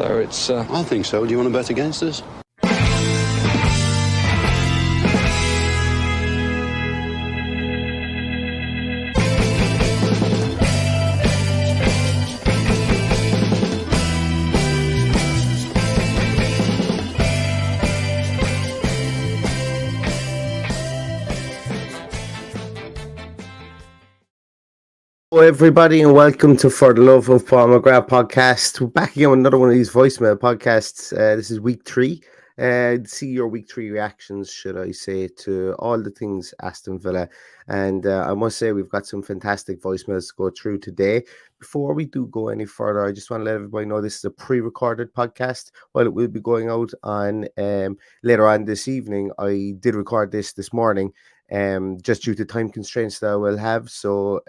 So it's... I think so. Do you want to bet against us? Hello, everybody, and welcome to For the Love of Paul McGrath podcast. We're back again with another one of these voicemail podcasts. This is week 3. See your week 3 reactions, should I say, to all the things Aston Villa. And I must say, we've got some fantastic voicemails to go through today. Before we do go any further, I just want to let everybody know this is a pre-recorded podcast. While it will be going out on later on this evening, I did record this morning. Just due to time constraints that I will have. So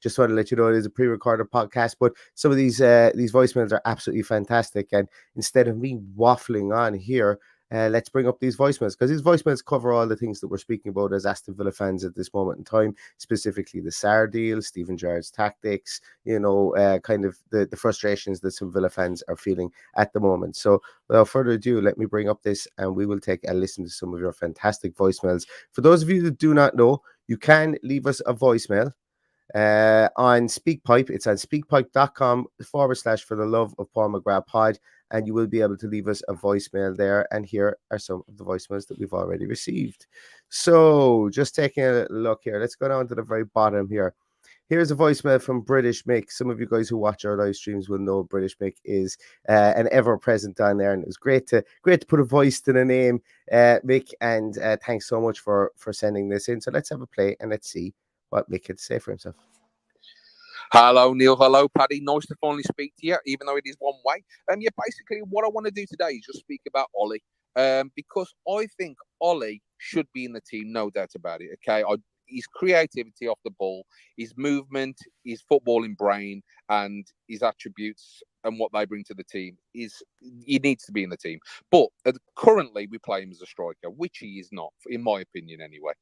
just want to let you know it is a pre-recorded podcast, but some of these voicemails are absolutely fantastic. And instead of me waffling on here, let's bring up these voicemails, because these voicemails cover all the things that we're speaking about as Aston Villa fans at this moment in time, specifically the Sarr deal, Steven Gerrard's tactics, kind of the frustrations that some Villa fans are feeling at the moment. So without further ado, let me bring up this and we will take a listen to some of your fantastic voicemails. For those of you that do not know, you can leave us a voicemail on SpeakPipe. It's on speakpipe.com / for the love of Paul McGrath pod, and you will be able to leave us a voicemail there. And here are some of the voicemails that we've already received. So just taking a look here, let's go down to the very bottom here. Here's a voicemail from British Mick. Some of you guys who watch our live streams will know British Mick is an ever-present on there, and it was great to put a voice to the name, Mick, and thanks so much for sending this in. So let's have a play and let's see what Mick had to say for himself. Hello, Neil. Hello, Paddy. Nice to finally speak to you, even though it is one way. Basically, what I want to do today is just speak about Ollie, because I think Ollie should be in the team, no doubt about it. Okay, his creativity off the ball, his movement, his footballing brain, and his attributes and what they bring to the team he needs to be in the team. But currently, we play him as a striker, which he is not, in my opinion, anyway.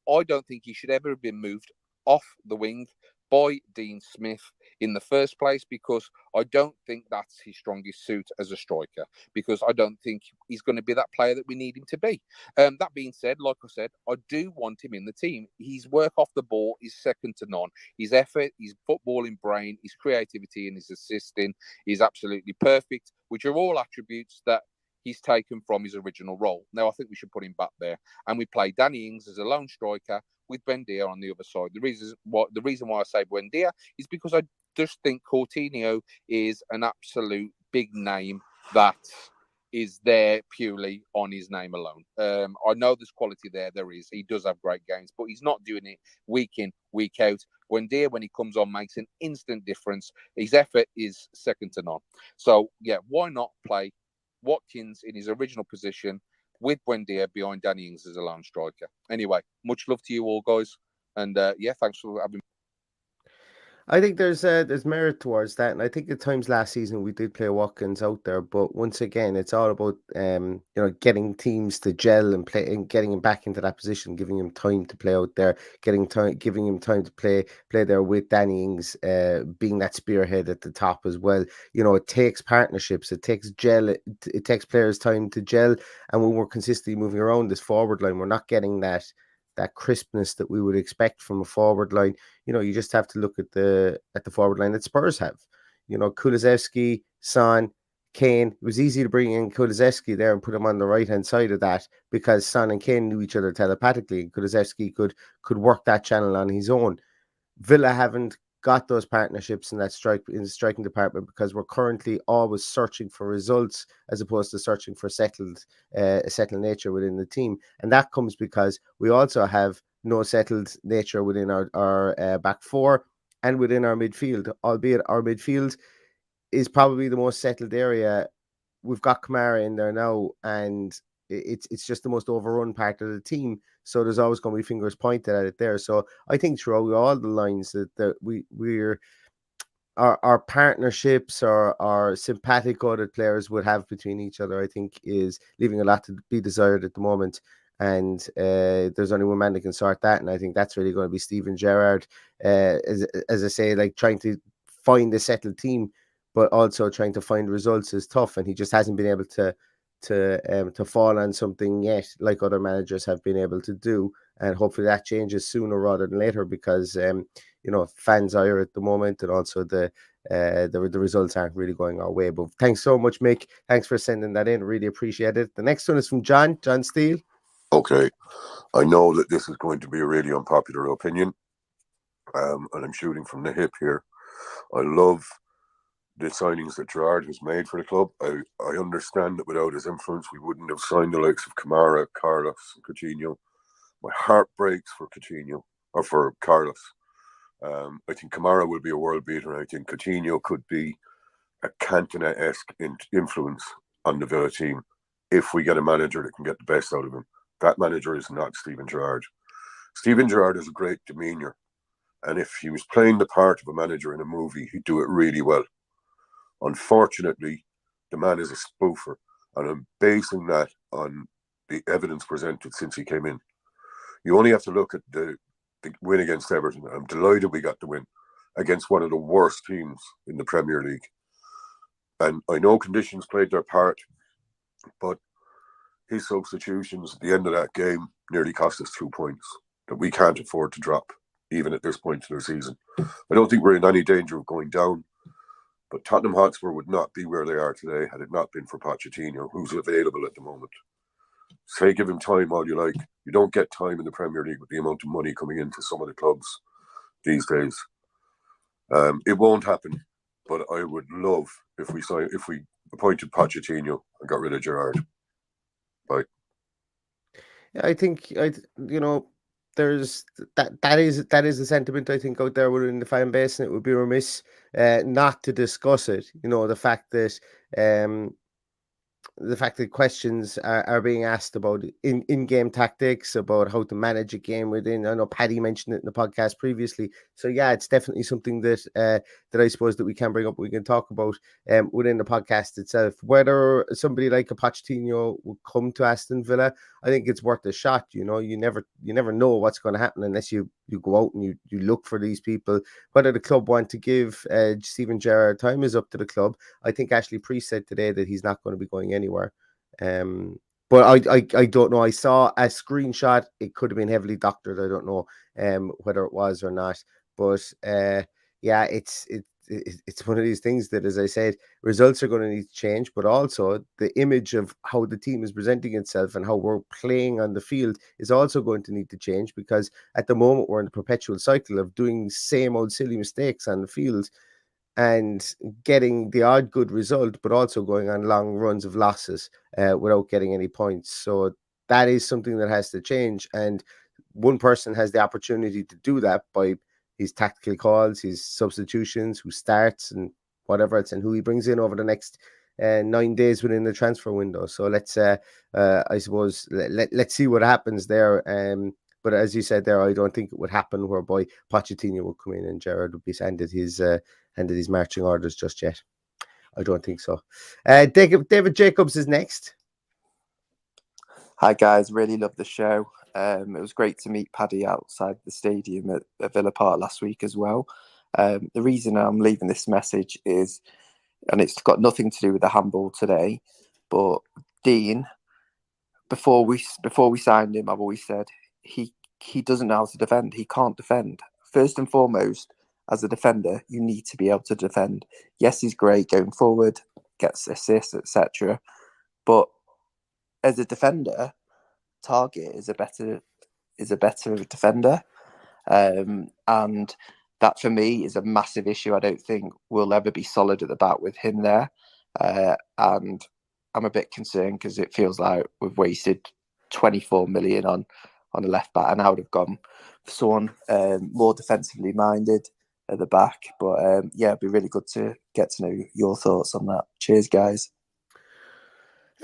I don't think he should ever have been moved off the wing by Dean Smith in the first place, because I don't think that's his strongest suit as a striker, because I don't think he's going to be that player that we need him to be. That being said, like I said, I do want him in the team. His work off the ball is second to none. His effort, his footballing brain, his creativity and his assisting is absolutely perfect, which are all attributes that he's taken from his original role. Now, I think we should put him back there. And we play Danny Ings as a lone striker with Buendia on the other side. The reason why I say Buendia is because I just think Coutinho is an absolute big name that is there purely on his name alone. I know there's quality there. There is. He does have great games, but he's not doing it week in, week out. Buendia, when he comes on, makes an instant difference. His effort is second to none. So, why not play Watkins in his original position with Buendia behind Danny Ings as a lone striker? Anyway, much love to you all, guys, and thanks for having me. I think there's merit towards that, and I think at times last season we did play Watkins out there, but once again, it's all about getting teams to gel and play, and getting him back into that position, giving him time to play out there, giving him time to play there with Danny Ings being that spearhead at the top as well. It takes partnerships, it takes gel, it takes players time to gel, and when we're consistently moving around this forward line, we're not getting that crispness that we would expect from a forward line. You just have to look at the forward line that Spurs have. Kulusevski, Son, Kane. It was easy to bring in Kulusevski there and put him on the right hand side of that, because Son and Kane knew each other telepathically, and Kulusevski could work that channel on his own. Villa haven't got those partnerships in the striking department, because we're currently always searching for results as opposed to searching for a settled nature within the team. And that comes because we also have no settled nature within our back four and within our midfield, albeit our midfield is probably the most settled area. We've got Kamara in there now, and it's just the most overrun part of the team. So there's always going to be fingers pointed at it there. So I think throughout all the lines that our partnerships, our simpatico that players would have between each other, I think is leaving a lot to be desired at the moment. And there's only one man that can sort that, and I think that's really going to be Steven Gerrard. As I say, like trying to find a settled team. but also trying to find results is tough, and he just hasn't been able to fall on something yet, like other managers have been able to do. And hopefully that changes sooner rather than later, because fans are at the moment, and also the results aren't really going our way. But thanks so much, Mick. Thanks for sending that in. Really appreciate it. The next one is from John Steele. Okay, I know that this is going to be a really unpopular opinion, and I'm shooting from the hip here. I love the signings that Gerrard has made for the club. I understand that without his influence, we wouldn't have signed the likes of Kamara, Carlos, and Coutinho. My heart breaks for Coutinho, or for Carlos. I think Kamara will be a world beater, and I think Coutinho could be a Cantona-esque influence on the Villa team if we get a manager that can get the best out of him. That manager is not Steven Gerrard. Steven Gerrard has a great demeanour, and if he was playing the part of a manager in a movie, he'd do it really well. Unfortunately, the man is a spoofer, and I'm basing that on the evidence presented since he came in. You only have to look at the win against Everton. I'm delighted we got the win against one of the worst teams in the Premier League. And I know conditions played their part, but his substitutions at the end of that game nearly cost us 2 points that we can't afford to drop, even at this point in the season. I don't think we're in any danger of going down, but Tottenham Hotspur would not be where they are today had it not been for Pochettino, who's available at the moment. Say give him time all you like. You don't get time in the Premier League with the amount of money coming into some of the clubs these days. It won't happen, but I would love if we appointed Pochettino and got rid of Gerrard. Bye. I think there's that is the sentiment, I think, out there within the fan base, and it would be remiss not to discuss it. The fact that questions are being asked about in-game tactics, about how to manage a game within. I know Paddy mentioned it in the podcast previously. So yeah, it's definitely something that I suppose that we can bring up, we can talk about within the podcast itself. Whether somebody like a Pochettino will come to Aston Villa, I think it's worth a shot. You never know what's going to happen unless you go out and you look for these people. Whether the club want to give Steven Gerrard time is up to the club. I think Ashley Priest said today that he's not going to be going anywhere. But I don't know. I saw a screenshot. It could have been heavily doctored. I don't know whether it was or not. But yeah, it's one of these things that, as I said, results are going to need to change, but also the image of how the team is presenting itself and how we're playing on the field is also going to need to change, because at the moment we're in the perpetual cycle of doing same old silly mistakes on the field and getting the odd good result, but also going on long runs of losses without getting any points. So that is something that has to change. And one person has the opportunity to do that by his tactical calls, his substitutions, who starts and whatever else, and who he brings in over the next 9 days within the transfer window. So let's, I suppose, let's see what happens there. But as you said there, I don't think it would happen whereby Pochettino would come in and Gerrard would be handed his marching orders just yet. I don't think so. David Jacobs is next. Hi guys, really love the show. It was great to meet Paddy outside the stadium at Villa Park last week as well. The reason I'm leaving this message is, and it's got nothing to do with the handball today, but Dean, before we signed him, I've always said he doesn't know how to defend. He can't defend. First and foremost, as a defender, you need to be able to defend. Yes, he's great going forward, gets assists, etc. But as a defender, Target is a better defender, and that for me is a massive issue. I don't think we'll ever be solid at the back with him there, and I'm a bit concerned because it feels like we've wasted 24 million on a left back, and I would have gone for someone more defensively minded at the back. But yeah, it'd be really good to get to know your thoughts on that. Cheers, guys.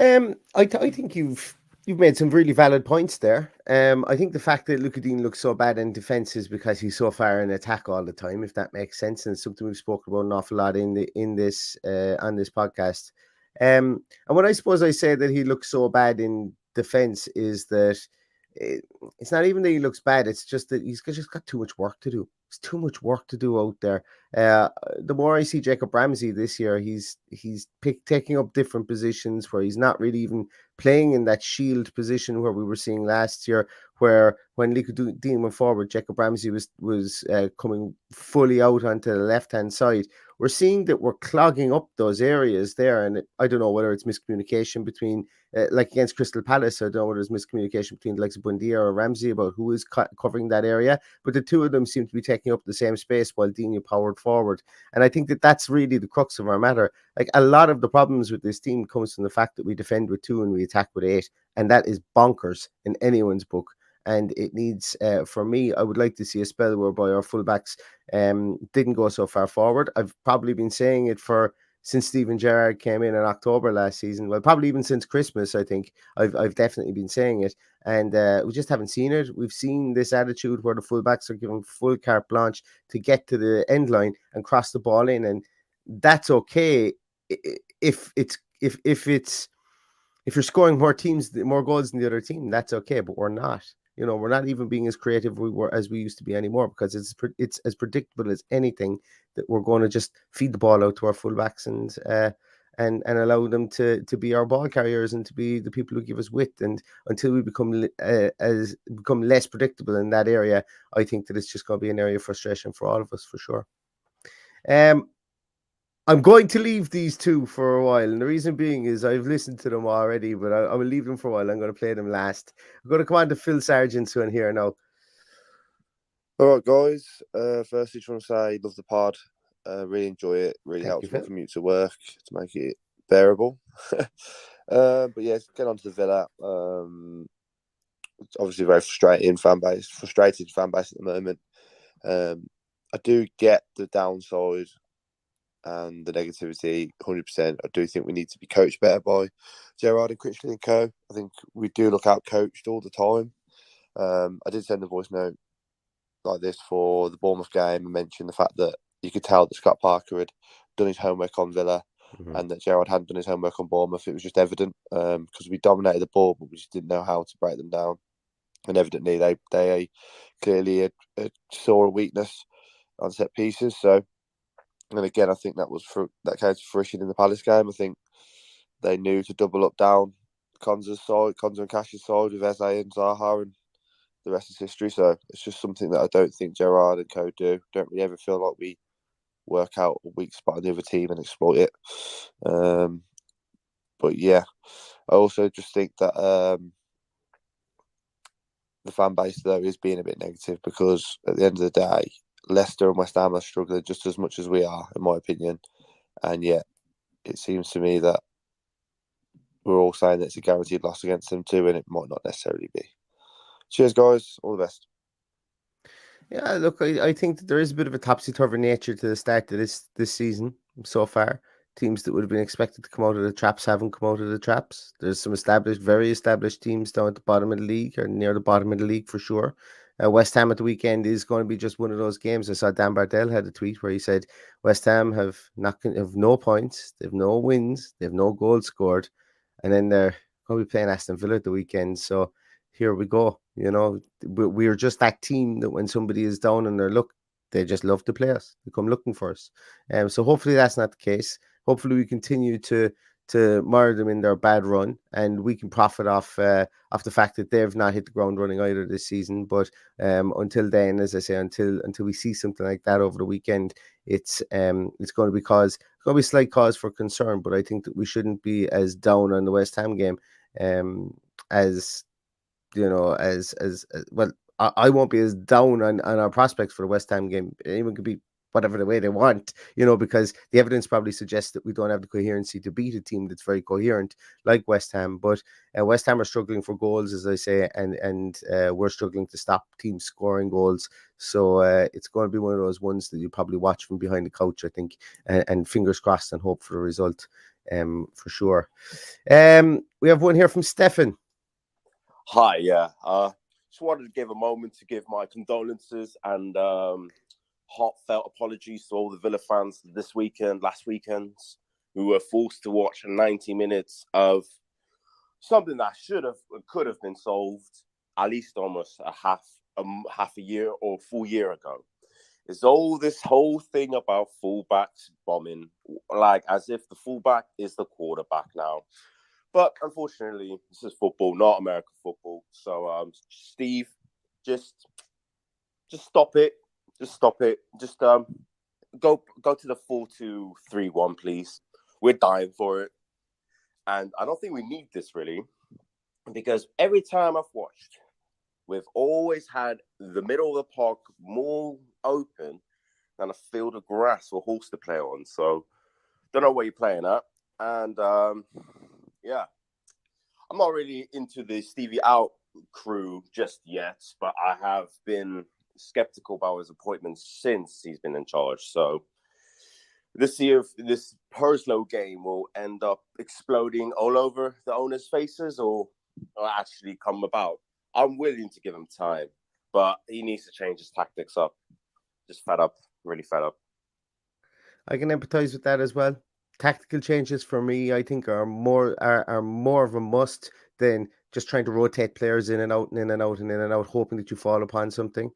I think you've made some really valid points there. I think the fact that Luka Dean looks so bad in defence is because he's so far in attack all the time, if that makes sense, and it's something we've spoken about an awful lot on this podcast. And what I suppose I say that he looks so bad in defence is that it's not even that he looks bad; it's just that he's just got too much work to do. There's too much work to do out there, The more I see Jacob Ramsey this year, he's taking up different positions where he's not really even playing in that shield position where we were seeing last year, where when Liku Dean went forward, Jacob Ramsey was coming fully out onto the left-hand side. We're seeing that we're clogging up those areas there, and I don't know whether it's miscommunication between, like against Crystal Palace, I don't know whether there's miscommunication between the likes of Buendia or Ramsey about who is covering that area, but the two of them seem to be taking up the same space while Dina powered forward. And I think that that's really the crux of our matter. Like, a lot of the problems with this team comes from the fact that we defend with 2 and we attack with 8, and that is bonkers in anyone's book. And it needs, for me, I would like to see a spell whereby our fullbacks didn't go so far forward. I've probably been saying it since Steven Gerrard came in October last season. Well, probably even since Christmas, I think I've definitely been saying it. And we just haven't seen it. We've seen this attitude where the fullbacks are given full carte blanche to get to the end line and cross the ball in, and that's okay if you're scoring more goals than the other team. That's okay, but we're not. We're not even being as creative as we used to be anymore, because it's as predictable as anything that we're going to just feed the ball out to our fullbacks and allow them to be our ball carriers and to be the people who give us width. And until we become less predictable in that area, I think that it's just going to be an area of frustration for all of us, for sure. I'm going to leave these two for a while, and the reason being is I've listened to them already, but I will leave them for a while. I'm going to play them last. I'm going to come on to Phil Sargent's one here now. All right, guys. Firstly, just want to say, love the pod. Really enjoy it. Really Thank helps you, me commute to work to make it bearable. But yeah, get on to the Villa. It's obviously a very frustrated fan base at the moment. I do get the downside and the negativity 100%. I do think we need to be coached better by Gerrard and Critchley and co. I think we do look out coached all the time. I did send a voice note like this for the Bournemouth game and mentioned the fact that you could tell that Scott Parker had done his homework on Villa and that Gerrard hadn't done his homework on Bournemouth. It was just evident because we dominated the ball, but we just didn't know how to break them down. And evidently, they clearly saw a weakness on set pieces. So, and again, I think that came to fruition in the Palace game. I think they knew to double up down Konza's side, Konza and Cash's side with Eze and Zaha, and the rest is history. So it's just something that I don't think Gerrard and co do. Don't really ever feel like we work out a weak spot on the other team and exploit it. But yeah, I also just think that the fan base, though, is being a bit negative because at the end of the day, Leicester and West Ham are struggling just as much as we are, in my opinion. And yet, it seems to me that we're all saying that it's a guaranteed loss against them too, and it might not necessarily be. Cheers, guys. All the best. Yeah, look, I think that there is a bit of a topsy-turvy nature to the start of this season so far. Teams that would have been expected to come out of the traps haven't come out of the traps. There's some very established teams down at the bottom of the league, or near the bottom of the league for sure. West Ham at the weekend is going to be just one of those games. I saw Dan Bardell had a tweet where he said West Ham have no points, they have no wins, they have no goals scored, and then they're going to be playing Aston Villa at the weekend. So here we go. We're just that team that when somebody is down on their luck, they just love to play us. They come looking for us. So hopefully that's not the case. Hopefully we continue to mire them in their bad run, and we can profit off the fact that they've not hit the ground running either this season. But until then, as I say, until we see something like that over the weekend, it's going to be slight cause for concern. But I think that we shouldn't be as down on the West Ham game as well. I won't be as down on our prospects for the West Ham game. Anyone could be whatever the way they want, because the evidence probably suggests that we don't have the coherency to beat a team that's very coherent like West Ham. But West Ham are struggling for goals, as I say, and we're struggling to stop teams scoring goals. So it's going to be one of those ones that you probably watch from behind the couch, I think, and fingers crossed and hope for the result, for sure. We have one here from Stefan. Hi, yeah. Just wanted to give a moment to give my condolences and heartfelt apologies to all the Villa fans last weekend, who were forced to watch 90 minutes of something that could have been solved at least almost a half a year or full year ago. is all this whole thing about fullbacks bombing, like as if the fullback is the quarterback now. But unfortunately, this is football, not American football. So, Steve, just stop it. Just stop it. Just go to the 4-2-3-1, please. We're dying for it, and I don't think we need this really, because every time I've watched, we've always had the middle of the park more open than a field of grass or horse to play on. So, don't know where you're playing at, and yeah, I'm not really into the Stevie Out crew just yet, but I have been skeptical about his appointment since he's been in charge. So this year, this Perslow game will end up exploding all over the owners' faces or actually come about. I'm willing to give him time, but he needs to change his tactics up. Just fed up, really fed up. I can empathize with that as well. Tactical changes for me, I think, are more of a must than just trying to rotate players in and out and in and out and in and out, hoping that you fall upon something.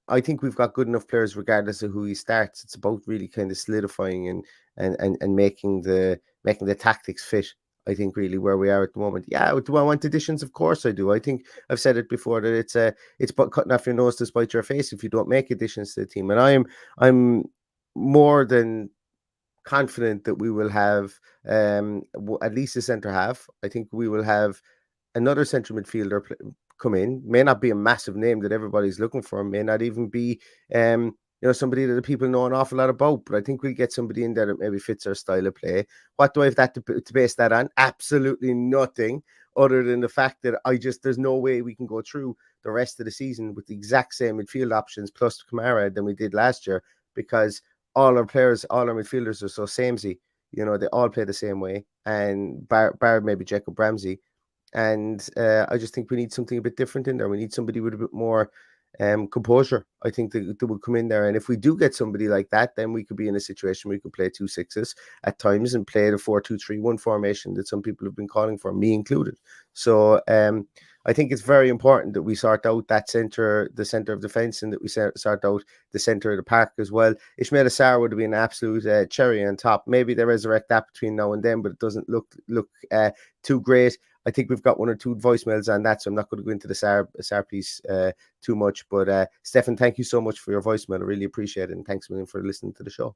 I think we've got good enough players regardless of who he starts. It's about really kind of solidifying and making the tactics fit. I think really where we are at the moment. Yeah, do I want additions? Of course I do. I think I've said it before that it's but cutting off your nose to spite your face if you don't make additions to the team. And I'm more than confident that we will have at least a centre half. I think we will have another central midfielder come in. May not be a massive name that everybody's looking for. May not even be somebody that the people know an awful lot about. But I think we'll get somebody in there that maybe fits our style of play. What do I have that to base that on? Absolutely nothing, other than the fact that there's no way we can go through the rest of the season with the exact same midfield options plus Kamara than we did last year, because all our midfielders are so samey. They all play the same way, and bar maybe Jacob Ramsey. And I just think we need something a bit different in there. We need somebody with a bit more composure. I think that will come in there. And if we do get somebody like that, then we could be in a situation where we could play 2 6s at times and play the 4-2-3-1 formation that some people have been calling for, me included. So I think it's very important that we sort out the centre of defence, and that we sort out the centre of the park as well. Ismail Assar would have been an absolute cherry on top. Maybe they resurrect that between now and then, but it doesn't look too great. I think we've got 1 or 2 voicemails on that, so I'm not going to go into the SAR piece too much. But Stefan, thank you so much for your voicemail. I really appreciate it, and thanks a million for listening to the show.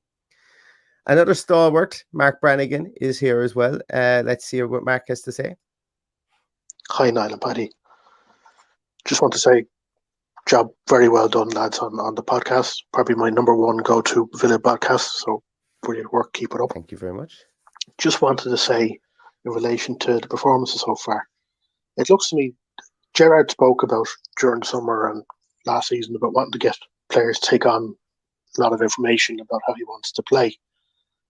Another stalwart, Mark Brannigan, is here as well. Let's see what Mark has to say. Hi, Niall and Paddy. Just want to say, job very well done, lads, on the podcast. Probably my number 1 go-to Villa podcast, so brilliant work. Keep it up. Thank you very much. Just wanted to say, in relation to the performances so far, it looks to me, Gerrard spoke about during the summer and last season about wanting to get players to take on a lot of information about how he wants to play.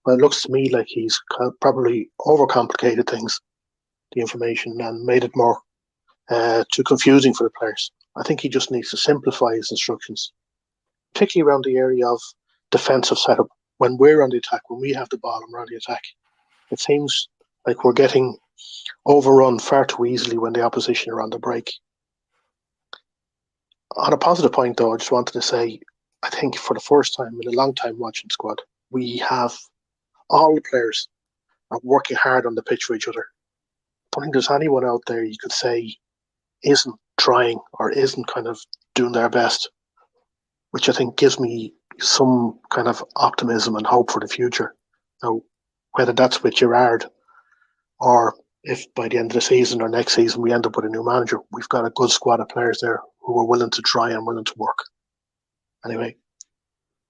But it looks to me like he's probably overcomplicated things, the information, and made it more too confusing for the players. I think he just needs to simplify his instructions, particularly around the area of defensive setup. When we're on the attack, when we have the ball and we're on the attack, it seems like we're getting overrun far too easily when the opposition are on the break. On a positive point, though, I just wanted to say, I think for the first time in a long time watching the squad, we have all the players are working hard on the pitch for each other. I don't think there's anyone out there you could say isn't trying or isn't kind of doing their best, which I think gives me some kind of optimism and hope for the future. Now, whether that's with Gerrard or if by the end of the season or next season we end up with a new manager, we've got a good squad of players there who are willing to try and willing to work. Anyway,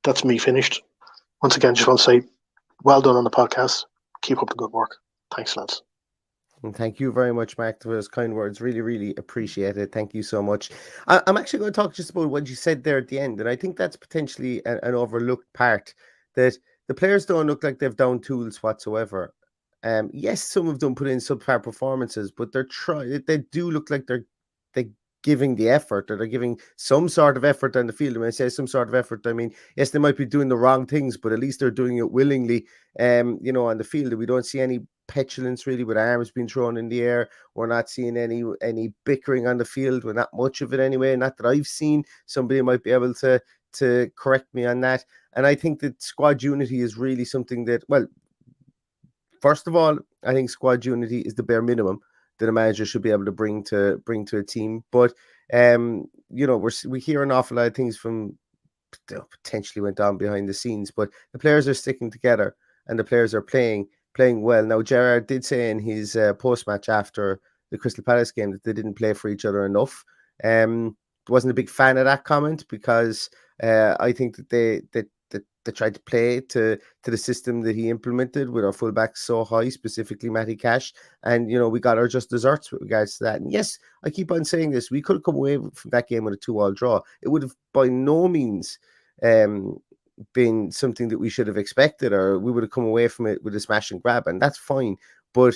that's me finished. Once again, just want to say, well done on the podcast. Keep up the good work. Thanks, lads. And thank you very much, Mark, for those kind words. Really, really appreciate it. Thank you so much. I'm actually going to talk just about what you said there at the end. And I think that's potentially an overlooked part, that the players don't look like they've down tools whatsoever. Yes, some of them put in subpar performances, but they do look like they're giving the effort, or they're giving some sort of effort on the field. And when I say some sort of effort, I mean, yes, they might be doing the wrong things, but at least they're doing it willingly, on the field. We don't see any petulance really with arms being thrown in the air. We're not seeing any bickering on the field. We're not much of it anyway. Not that I've seen. Somebody might be able to to correct me on that. And I think that squad unity is really something that, well, first of all, I think squad unity is the bare minimum that a manager should be able to bring to a team. But we hear an awful lot of things from potentially went on behind the scenes, but the players are sticking together and the players are playing well. Now, Gerrard did say in his post-match after the Crystal Palace game that they didn't play for each other enough. Wasn't a big fan of that comment because I think that they tried to play to the system that he implemented with our fullbacks so high, specifically Matty Cash, and we got our just desserts with regards to that. And yes, I keep on saying this: we could have come away from that game with a 2-2 draw. It would have by no means been something that we should have expected, or we would have come away from it with a smash and grab, and that's fine. But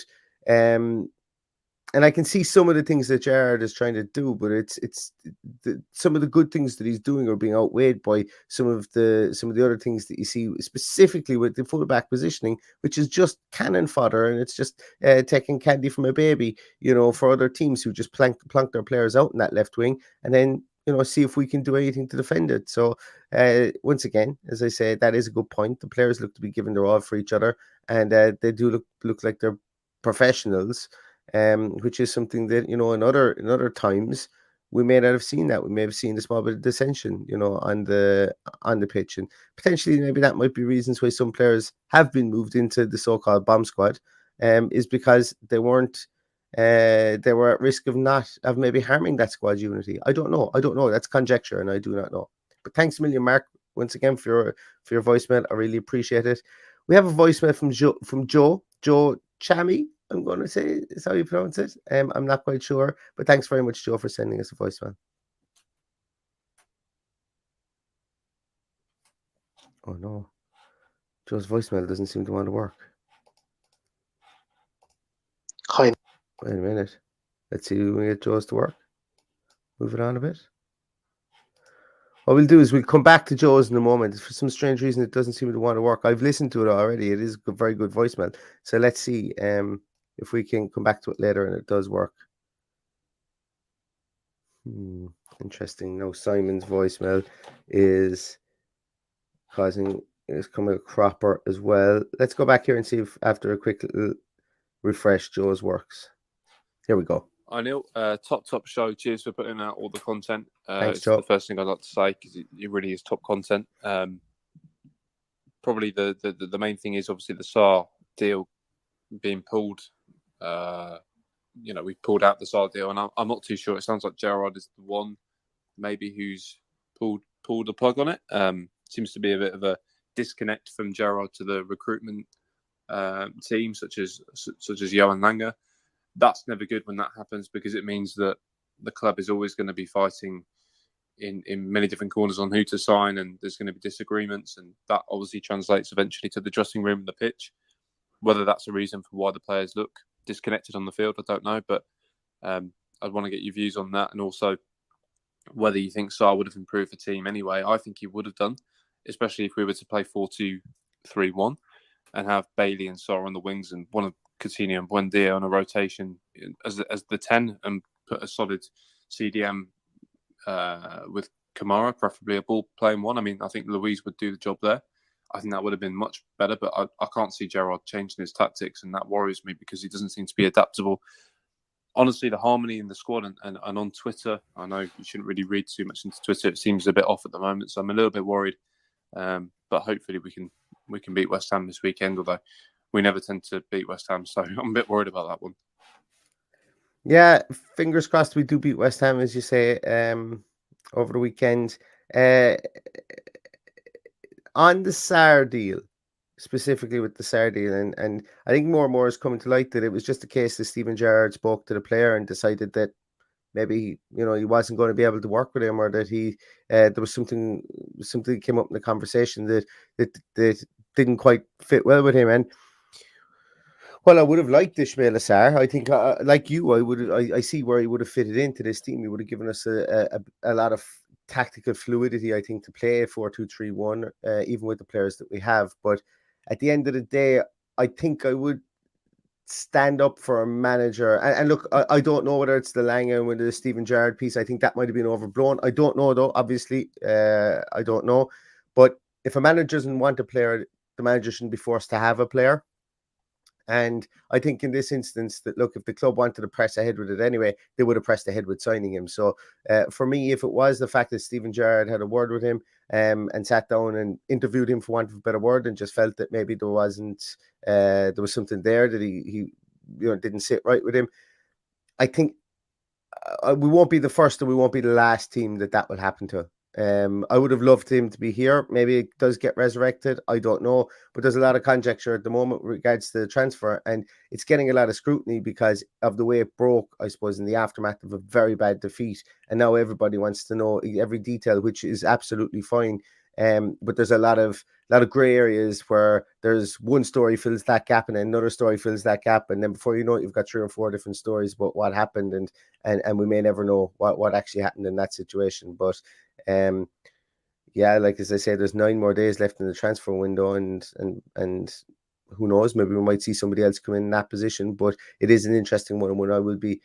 and I can see some of the things that Gerrard is trying to do, but some of the good things that he's doing are being outweighed by some of the other things that you see, specifically with the fullback positioning, which is just cannon fodder, and it's just taking candy from a baby, for other teams who just plonk their players out in that left wing, and then see if we can do anything to defend it. So once again, as I say, that is a good point. The players look to be giving their all for each other, and they do look like they're professionals. Which is something that in other times we may not have seen that. We may have seen a small bit of dissension, on the pitch, and potentially maybe that might be reasons why some players have been moved into the so-called bomb squad, is because they were at risk of maybe harming that squad unity. I don't know. That's conjecture, and I do not know. But thanks a million, Mark, once again for your voicemail. I really appreciate it. We have a voicemail from Joe Chammy. I'm going to say is how you pronounce it. I'm not quite sure, but thanks very much, Joe, for sending us a voicemail. Oh no, Joe's voicemail doesn't seem to want to work. Hi. Wait a minute. Let's see if we can get Joe's to work. Move it on a bit. What we'll do is we'll come back to Joe's in a moment. For some strange reason, it doesn't seem to want to work. I've listened to it already. It is a very good voicemail. So let's see if we can come back to it later and it does work. Interesting. Now Simon's voicemail is coming a cropper as well. Let's go back here and see if after a quick little refresh, Joe's works. Here we go. Hi Neil, top show. Cheers for putting out all the content. Thanks, it's Joe. the first thing I'd like to say because it really is top content. Probably the main thing is obviously the SAR deal being pulled. We've pulled out the SAR deal, and I'm not too sure. It sounds like Gerrard is the one maybe who's pulled the plug on it. Seems to be a bit of a disconnect from Gerrard to the recruitment team, such as Johan Langer. That's never good when that happens because it means that the club is always going to be fighting in many different corners on who to sign, and there's going to be disagreements, and that obviously translates eventually to the dressing room and the pitch. Whether that's a reason for why the players look disconnected on the field, I don't know, but I'd want to get your views on that, and also whether you think Sarr would have improved the team anyway. I think he would have done, especially if we were to play 4-2-3-1 and have Bailey and Sarr on the wings and one of Coutinho and Buendia on a rotation as the 10 and put a solid CDM with Kamara, preferably a ball-playing one. I mean, I think Luiz would do the job there. I think that would have been much better, but I can't see Gerrard changing his tactics, and that worries me because he doesn't seem to be adaptable. Honestly, the harmony in the squad and on Twitter, I know you shouldn't really read too much into Twitter. It seems a bit off at the moment, so I'm a little bit worried. But hopefully we can beat West Ham this weekend, although we never tend to beat West Ham, so I'm a bit worried about that one. Yeah, fingers crossed we do beat West Ham, as you say, over the weekend. On the Sarr deal, specifically with the Sarr deal, and I think more and more is coming to light that it was just a case that Steven Gerrard spoke to the player and decided that maybe he wasn't going to be able to work with him, or that there was something that came up in the conversation that didn't quite fit well with him. And well, I would have liked Ismail Sarr. I think, like you, I see where he would have fitted into this team. He would have given us a lot of tactical fluidity, I think, to play 4-2-3-1, even with the players that we have. But at the end of the day, I think I would stand up for a manager. And look, I don't know whether it's the Langham with the Stephen Gerrard piece. I think that might have been overblown. I don't know, though, obviously. I don't know. But if a manager doesn't want a player, the manager shouldn't be forced to have a player. And I think in this instance that, look, if the club wanted to press ahead with it anyway, they would have pressed ahead with signing him. So for me, if it was the fact that Stephen Gerrard had a word with him and sat down and interviewed him, for want of a better word, and just felt that maybe there was something there that he didn't sit right with him, I think we won't be the first and we won't be the last team that will happen to. I would have loved him to be here. Maybe it does get resurrected. I don't know. But there's a lot of conjecture at the moment with regards to the transfer. And it's getting a lot of scrutiny because of the way it broke, I suppose, in the aftermath of a very bad defeat. And now everybody wants to know every detail, which is absolutely fine. But there's a lot of grey areas where there's one story fills that gap and then another story fills that gap. And then before you know it, you've got 3 or 4 different stories about what happened. And we may never know what actually happened in that situation. But yeah, like as I say, there's 9 more days left in the transfer window, and who knows, maybe we might see somebody else come in that position. But it is an interesting one, when I will be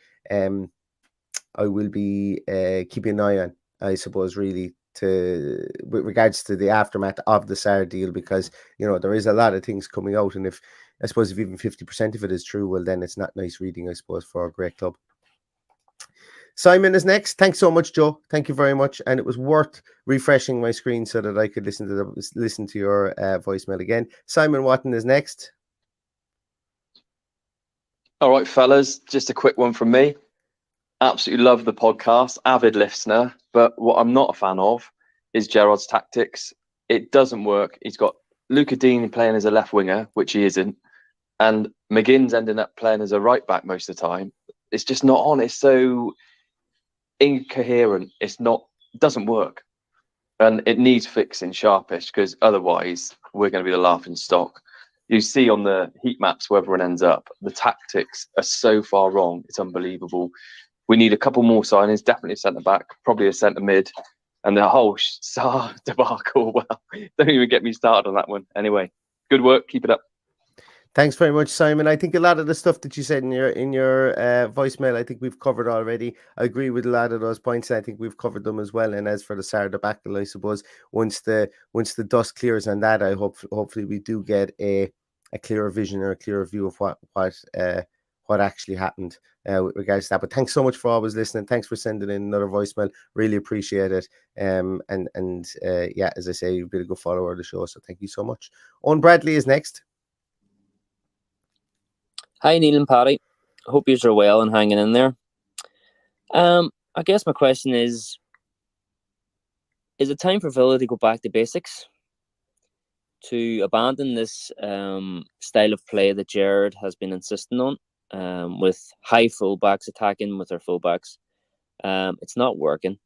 keeping an eye on, I suppose, really, with regards to the aftermath of the Sarr deal, because there is a lot of things coming out, and if even 50% of it is true, well, then it's not nice reading, I suppose, for a great club. Simon is next. Thanks so much, Joe. Thank you very much. And it was worth refreshing my screen so that I could listen to your voicemail again. Simon Watton is next. All right, fellas, just a quick one from me. Absolutely love the podcast, avid listener. But what I'm not a fan of is Gerrard's tactics. It doesn't work. He's got Luca Dean playing as a left winger, which he isn't. And McGinn's ending up playing as a right back most of the time. It's just not on. It's so incoherent. It doesn't work, and it needs fixing sharpish, because otherwise we're going to be the laughing stock. You see on the heat maps where everyone ends up, the tactics are so far wrong, it's unbelievable. We need a couple more signings, definitely a centre back, probably a centre mid, and the whole Sarr debacle. Well, don't even get me started on that one. Anyway, good work, keep it up. Thanks very much, Simon. I think a lot of the stuff that you said in your voicemail, I think we've covered already. I agree with a lot of those points. I think we've covered them as well. And as for the Sarr debacle, I suppose once the dust clears on that, hopefully we do get a clearer vision or a clearer view of what actually happened with regards to that. But thanks so much for always listening. Thanks for sending in another voicemail. Really appreciate it. Yeah, as I say, you've been a good follower of the show, so thank you so much. Owen Bradley is next. Hi, Neil and Paddy. Hope you are well and hanging in there. I guess my question is it time for Villa to go back to basics? To abandon this style of play that Gerrard has been insisting on, with high fullbacks attacking with their fullbacks? It's not working.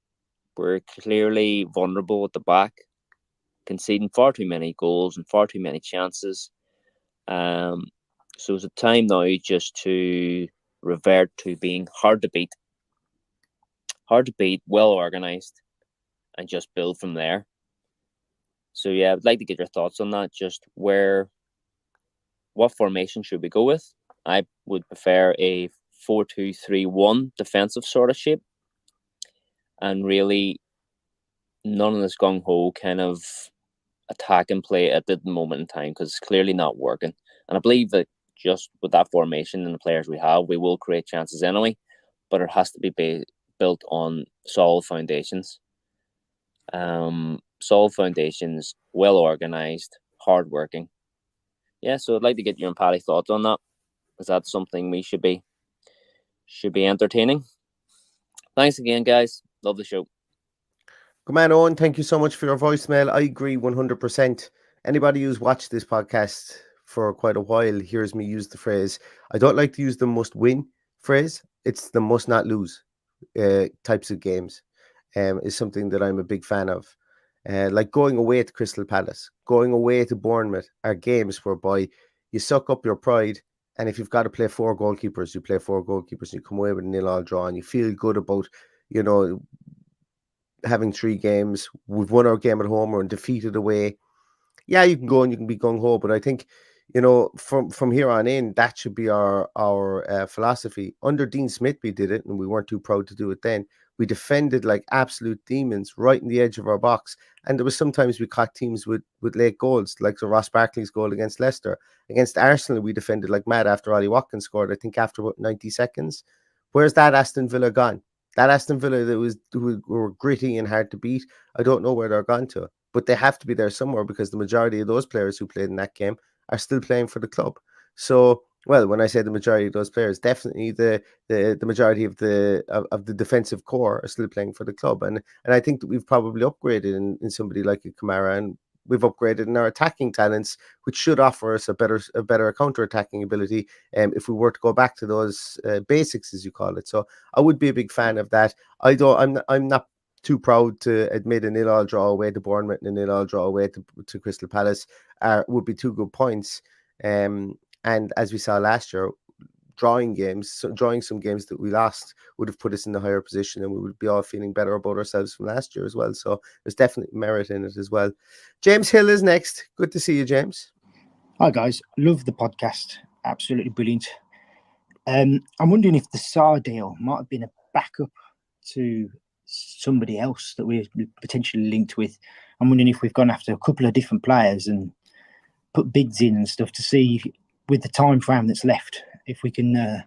We're clearly vulnerable at the back, conceding far too many goals and far too many chances. So it's a time now just to revert to being hard to beat, well organised, and just build from there. So yeah, I'd like to get your thoughts on that. Just what formation should we go with? I would prefer a 4-2-3-1 defensive sort of shape, and really none of this gung-ho kind of attack and play at the moment in time, because it's clearly not working. And I believe that just with that formation and the players we have, we will create chances anyway, but it has to be built on solid foundations. Solid foundations, well organised, hard-working. Yeah, so I'd like to get your and Paddy thoughts on that. Is that something we should be entertaining? Thanks again, guys. Love the show. Good man, Owen. Thank you so much for your voicemail. I agree 100%. Anybody who's watched this podcast for quite a while hears me use the phrase, I don't like to use the must win phrase. It's the must not lose types of games is something that I'm a big fan of. Like going away to Crystal Palace, going away to Bournemouth are games whereby you suck up your pride, and if you've got to play 4 goalkeepers, you play 4 goalkeepers, and you come away with a 0-0 draw, and you feel good about, having 3 games. We've won our game at home, we're undefeated away. Yeah, you can go and you can be gung-ho, but I think you know, from here on in, that should be our philosophy. Under Dean Smith, we did it, and we weren't too proud to do it then. We defended like absolute demons right in the edge of our box, and there was sometimes we caught teams with late goals, like the Ross Barkley's goal against Leicester. Against Arsenal, we defended like mad after Ollie Watkins scored, I think after about 90 seconds. Where's that Aston Villa gone? That Aston Villa who were gritty and hard to beat, I don't know where they're gone to, but they have to be there somewhere because the majority of those players who played in that game are still playing for the club. So, well, when I say the majority of those players, definitely the majority of the defensive core are still playing for the club, and I think that we've probably upgraded in somebody like a Kamara, and we've upgraded in our attacking talents, which should offer us a better counter-attacking ability if we were to go back to those basics, as you call it. So I would be a big fan of that. I'm not too proud to admit a 0-0 draw away to Bournemouth and a 0-0 draw away to Crystal Palace would be 2 good points. And as we saw last year, drawing some games that we lost would have put us in the higher position, and we would be all feeling better about ourselves from last year as well. So there's definitely merit in it as well. James Hill is next. Good to see you, James. Hi guys, love the podcast. Absolutely brilliant. I'm wondering if the Sarr deal might have been a backup to somebody else that we're potentially linked with. I'm wondering if we've gone after a couple of different players and put bids in and stuff to see, with the time frame that's left, if we can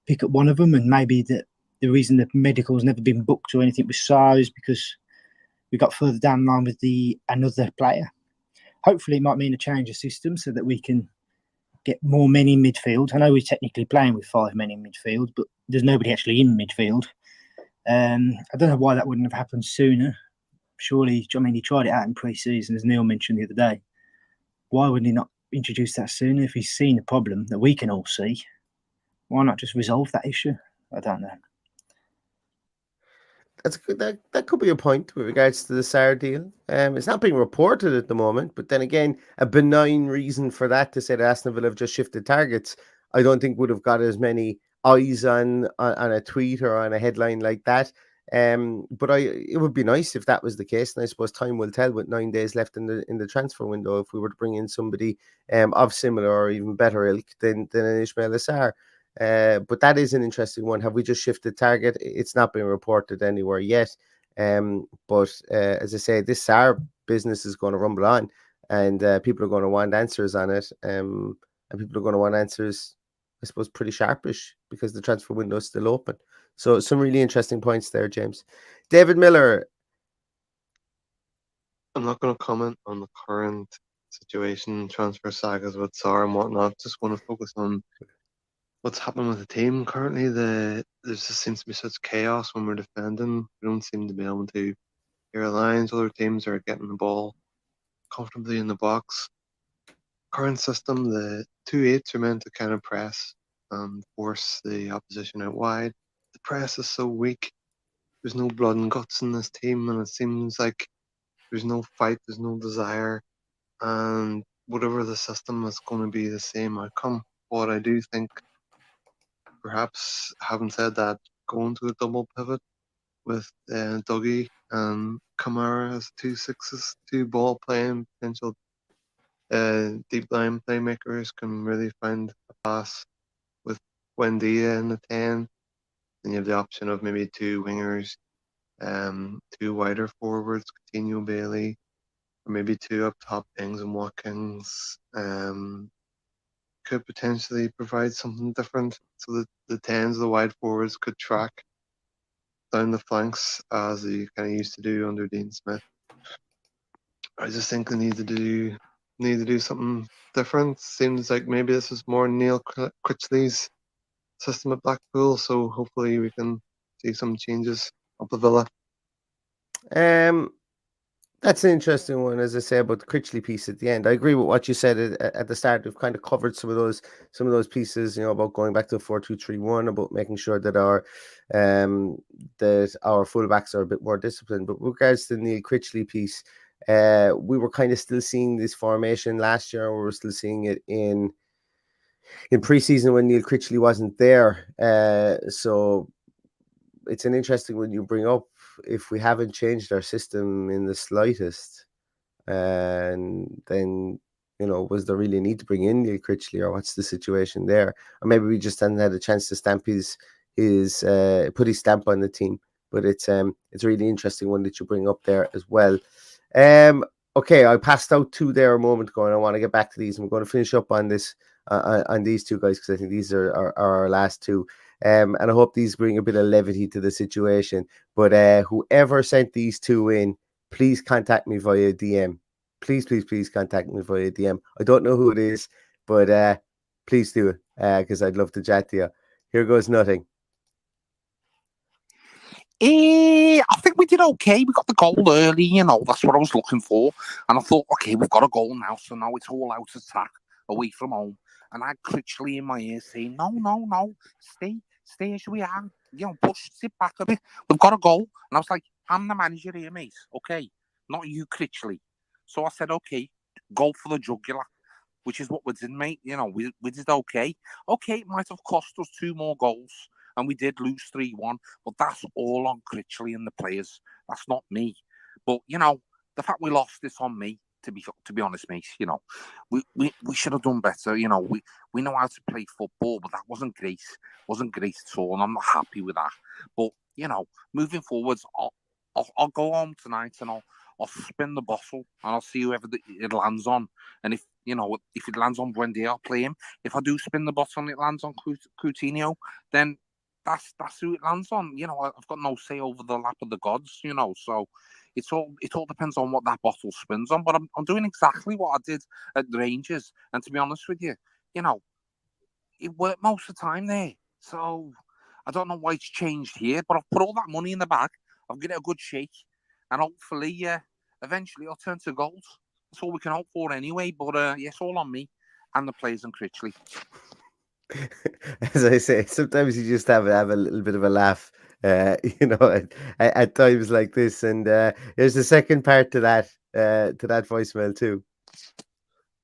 pick up one of them. And maybe the reason the medical's never been booked or anything with Sarr is because we got further down the line with another player. Hopefully it might mean a change of system so that we can get more men in midfield. I know we're technically playing with 5 men in midfield, but there's nobody actually in midfield. I don't know why that wouldn't have happened sooner. Surely, I mean, he tried it out in pre-season, as Neil mentioned the other day. Why would he not introduce that sooner if he's seen a problem that we can all see? Why not just resolve that issue? I don't know. That's good. That could be a point with regards to the Sarr deal. It's not being reported at the moment, but then again, a benign reason for that to say that Aston Villa have just shifted targets, I don't think would have got as many eyes on a tweet or on a headline like that. But it would be nice if that was the case, and I suppose time will tell with 9 days left in the transfer window if we were to bring in somebody of similar or even better ilk than an Ismaila Sarr. But that is an interesting one. Have we just shifted target? It's not been reported anywhere yet. But as I say, this Sarr business is going to rumble on, and people are going to want answers on it. And people are going to want answers, I suppose, pretty sharpish because the transfer window is still open. So some really interesting points there, James. David Miller. I'm not going to comment on the current situation, transfer sagas with Sarr and whatnot. Just want to focus on what's happening with the team currently. There just seems to be such chaos when we're defending. We don't seem to be able to clear lines. Other teams are getting the ball comfortably in the box. Current system, the 2-8s are meant to kind of press and force the opposition out wide. The press is so weak. There's no blood and guts in this team, and it seems like there's no fight, there's no desire, and whatever the system is going to be the same outcome. But I do think, perhaps, having said that, going to a double pivot with Dougie and Kamara as 2 6s, 2 ball playing potential deep line playmakers can really find a pass with Buendia in the 10. Then you have the option of maybe 2 wingers, 2 wider forwards, Coutinho, Bailey, or maybe 2 up top, Ings and Watkins. Could potentially provide something different, so that the 10s, the wide forwards, could track down the flanks as they kind of used to do under Dean Smith. I just think they need to do something different. Seems like maybe this is more Neil Critchley's system at Blackpool, so hopefully we can see some changes up the Villa. That's an interesting one, as I say, about the Critchley piece at the end. I agree with what you said at the start. We've kind of covered some of those pieces, you know, about going back to 4-2-3-1, about making sure that our fullbacks are a bit more disciplined. But with regards to the Neil Critchley piece, we were kind of still seeing this formation last year. We were still seeing it in pre-season when Neil Critchley wasn't there. So it's an interesting one you bring up. If we haven't changed our system in the slightest, and then, was there really a need to bring in Neil Critchley, or what's the situation there? Or maybe we just hadn't had a chance to stamp his put his stamp on the team. But it's a really interesting one that you bring up there as well. Okay, I passed out two there a moment ago, and I want to get back to these. I'm going to finish up on this on these two guys, because I think these are our last two. And I hope these bring a bit of levity to the situation. But whoever sent these two in, please contact me via DM. Please contact me via DM. I don't know who it is, but please do it, because I'd love to chat to you. Here goes nothing. I think we did okay. We got the goal early, that's what I was looking for. And I thought, okay, we've got a goal now, so now it's all out attack away from home. And I had Critchley in my ear saying, no, stay as we are. Sit back a bit. We've got a goal. And I was like, I'm the manager here, mate. Okay, not you, Critchley. So I said, okay, goal for the jugular, which is what we did, mate. We did okay. Okay, it might have cost us 2 more goals, and we did lose 3-1, but that's all on Critchley and the players. That's not me. But, the fact we lost is on me, to be honest, mate. We should have done better. We know how to play football, but that wasn't great. Wasn't great at all, and I'm not happy with that. But, moving forwards, I'll go home tonight and I'll spin the bottle and I'll see whoever it lands on. And if it lands on Buendia, I'll play him. If I do spin the bottle and it lands on Coutinho, then that's who it lands on. I've got no say over the lap of the gods. So it all depends on what that bottle spins on. But I'm doing exactly what I did at the Rangers, and to be honest with you, it worked most of the time there. So I don't know why it's changed here, but I've put all that money in the bag. I've given it a good shake, and hopefully, eventually, I'll turn to goals. That's all we can hope for anyway. But it's all on me and the players and Critchley. As I say, sometimes you just have a little bit of a laugh, at times like this. And there's the second part to that voicemail too.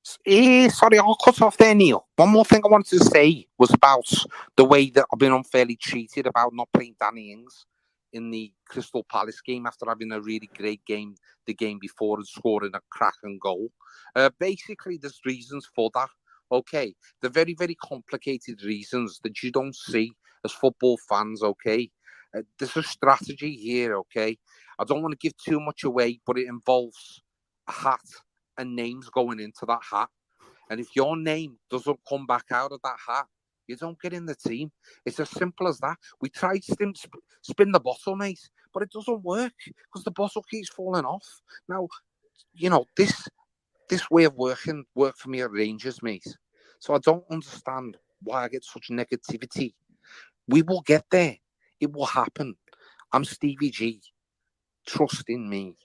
Sorry, I'll cut off there, Neil. One more thing I wanted to say was about the way that I've been unfairly treated about not playing Danny Ings in the Crystal Palace game after having a really great game the game before and scoring a cracking goal. Basically, there's reasons for that. Okay, the very, very complicated reasons that you don't see as football fans. Okay, there's a strategy here. Okay, I don't want to give too much away, but it involves a hat and names going into that hat. And if your name doesn't come back out of that hat, you don't get in the team. It's as simple as that. We tried to spin the bottle, mate, but it doesn't work because the bottle keeps falling off. Now, this way of working worked for me at Rangers, mate. So I don't understand why I get such negativity. We will get there. It will happen. I'm Stevie G. Trust in me.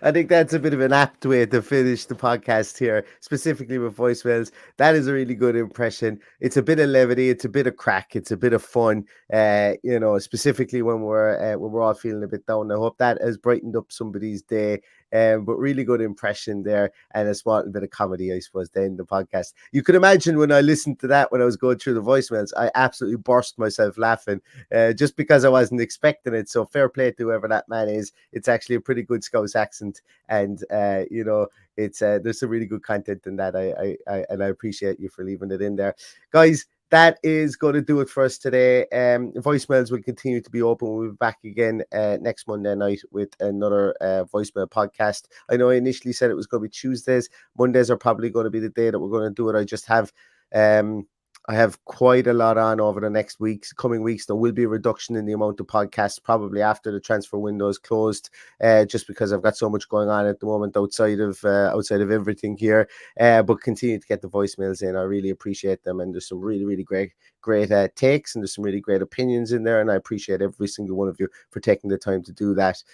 I think that's a bit of an apt way to finish the podcast here, specifically with voicemails. That is a really good impression. It's a bit of levity, it's a bit of crack, it's a bit of fun. Specifically when we're all feeling a bit down. I hope that has brightened up somebody's day. But really good impression there, and a small bit of comedy, I suppose, to end the podcast. You could imagine when I listened to that, when I was going through the voicemails, I absolutely burst myself laughing, just because I wasn't expecting it. So fair play to whoever that man is. It's actually a pretty good Scouse accent, and it's there's some really good content in that. I appreciate you for leaving it in there, guys. That is going to do it for us today. Voicemails will continue to be open. We'll be back again next Monday night with another voicemail podcast. I know I initially said it was going to be Tuesdays. Mondays are probably going to be the day that we're going to do it. I just have I have quite a lot on over the coming weeks. There will be a reduction in the amount of podcasts probably after the transfer window is closed, just because I've got so much going on at the moment outside of everything here. But continue to get the voicemails in. I really appreciate them, and there's some really, really great takes, and there's some really great opinions in there, and I appreciate every single one of you for taking the time to do that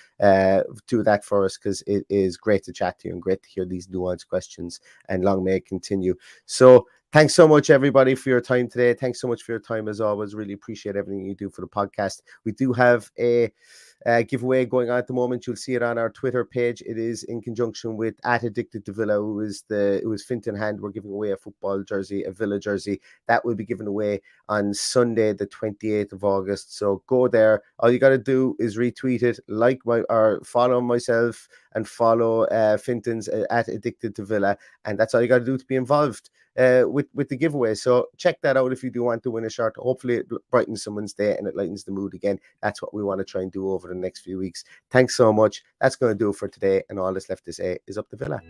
for us, because it is great to chat to you and great to hear these nuanced questions, and long may it continue. So thanks so much, everybody, for your time today. Thanks so much for your time, as always. Really appreciate everything you do for the podcast. We do have a giveaway going on at the moment. You'll see it on our Twitter page. It is in conjunction with Addicted to Villa, who is it was Fintan Hand. We're giving away a football jersey, a Villa jersey that will be given away on Sunday, the 28th of August. So go there. All you got to do is retweet it, or follow myself and follow Fintan's at Addicted to Villa, and that's all you got to do to be involved with the giveaway. So check that out if you do want to win a shirt. Hopefully it brightens someone's day and it lightens the mood again. That's what we want to try and do over the next few weeks. Thanks so much. That's going to do it for today, and all that's left to say is up the Villa.